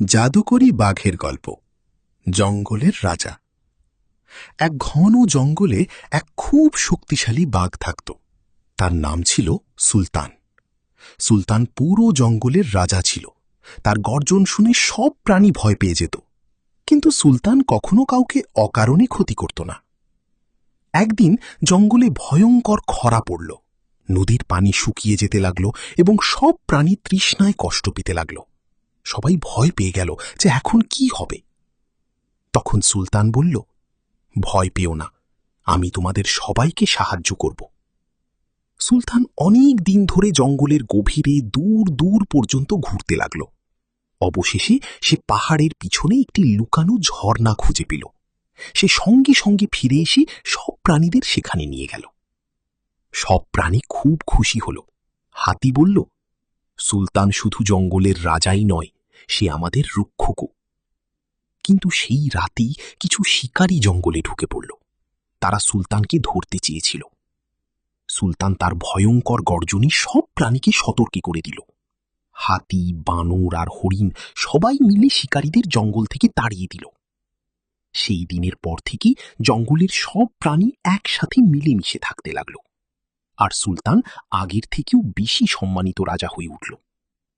জাদুকরী বাঘের গল্প। জঙ্গলের রাজা। এক ঘন জঙ্গলে এক খুব শক্তিশালী বাঘ থাকত। তার নাম ছিল সুলতান। সুলতান পুরো জঙ্গলের রাজা ছিল। তার গর্জন শুনে সব প্রাণী ভয় পেয়ে যেত, কিন্তু সুলতান কখনো কাউকে অকারণে ক্ষতি করত না। একদিন জঙ্গলে ভয়ঙ্কর খরা পড়ল। নদীর পানি শুকিয়ে যেতে লাগল এবং সব প্রাণী তৃষ্ণায় কষ্ট পেতে লাগল। সবাই ভয় পেয়ে গেল যে এখন কি হবে। তখন সুলতান বলল, ভয় পেও না, আমি তোমাদের সবাইকে সাহায্য করব। সুলতান অনেক দিন ধরে জঙ্গলের গভীরে দূর দূর পর্যন্ত ঘুরতে লাগল। অবশেষে সে পাহাড়ের পিছনে একটি লুকানো ঝর্ণা খুঁজে পেল। সে সঙ্গে সঙ্গে ফিরে এসে সব প্রাণীদের সেখানে নিয়ে গেল। সব প্রাণী খুব খুশি হল। হাতি বলল, সুলতান শুধু জঙ্গলের রাজাই নয়, সে আমাদের রক্ষকও। কিন্তু সেই রাতেই কিছু শিকারী জঙ্গলে ঢুকে পড়ল। তারা সুলতানকে ধরতে চেয়েছিল। সুলতান তার ভয়ঙ্কর গর্জনে সব প্রাণীকে সতর্ক করে দিল। হাতি, বানর আর হরিণ সবাই মিলে শিকারীদের জঙ্গল থেকে তাড়িয়ে দিল। সেই দিনের পর থেকে জঙ্গলের সব প্রাণী একসাথে মিলেমিশে থাকতে লাগলো, আর সুলতান আগের থেকেও বেশি সম্মানিত রাজা হয়ে উঠল।